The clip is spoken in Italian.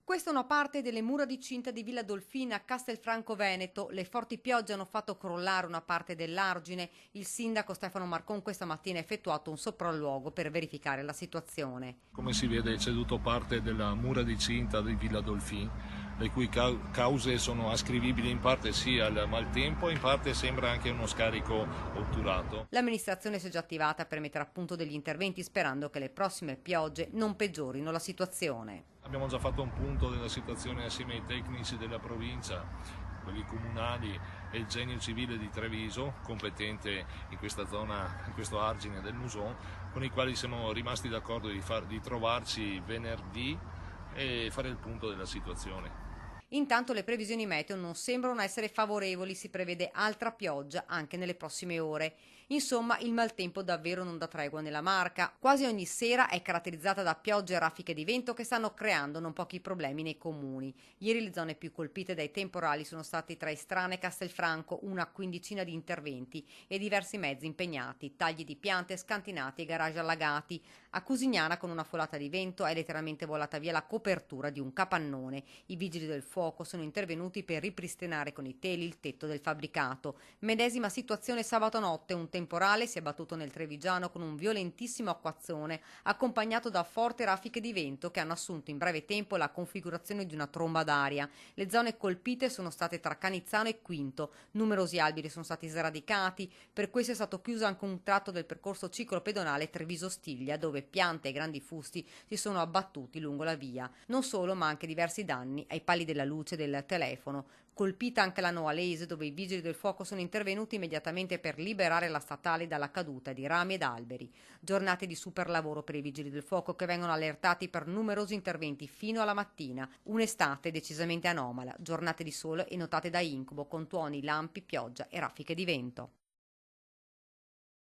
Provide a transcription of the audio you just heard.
Questa è una parte delle mura di cinta di Villa Dolfina a Castelfranco Veneto. Le forti piogge hanno fatto crollare una parte dell'argine. Il sindaco Stefano Marcon questa mattina ha effettuato un sopralluogo per verificare la situazione. Come si vede è ceduto parte della mura di cinta di Villa Dolfin, le cui cause sono ascrivibili in parte sia al maltempo, in parte sembra anche uno scarico otturato. L'amministrazione si è già attivata per mettere a punto degli interventi sperando che le prossime piogge non peggiorino la situazione. Abbiamo già fatto un punto della situazione assieme ai tecnici della provincia, quelli comunali e il Genio Civile di Treviso, competente in questa zona, in questo argine del Muson, con i quali siamo rimasti d'accordo di trovarci venerdì e fare il punto della situazione. Intanto le previsioni meteo non sembrano essere favorevoli, si prevede altra pioggia anche nelle prossime ore. Insomma, il maltempo davvero non dà tregua nella Marca. Quasi ogni sera è caratterizzata da piogge e raffiche di vento che stanno creando non pochi problemi nei comuni. Ieri le zone più colpite dai temporali sono state tra Istrana e Castelfranco, una quindicina di interventi e diversi mezzi impegnati, tagli di piante scantinati e garage allagati. A Cusignana, con una folata di vento, è letteralmente volata via la copertura di un capannone. I vigili del fuoco sono intervenuti per ripristinare con i teli il tetto del fabbricato. Medesima situazione sabato notte, un temporale si è battuto nel Trevigiano con un violentissimo acquazzone accompagnato da forti raffiche di vento che hanno assunto in breve tempo la configurazione di una tromba d'aria. Le zone colpite sono state tra Canizzano e Quinto, numerosi alberi sono stati sradicati, per questo è stato chiuso anche un tratto del percorso ciclopedonale Treviso-Stiglia, dove piante e grandi fusti si sono abbattuti lungo la via. Non solo, ma anche diversi danni ai pali della luce del telefono. Colpita anche la Noalese, dove i vigili del fuoco sono intervenuti immediatamente per liberare la statale dalla caduta di rami ed alberi. Giornate di superlavoro per i vigili del fuoco che vengono allertati per numerosi interventi fino alla mattina. Un'estate decisamente anomala, giornate di sole e notate da incubo con tuoni, lampi, pioggia e raffiche di vento.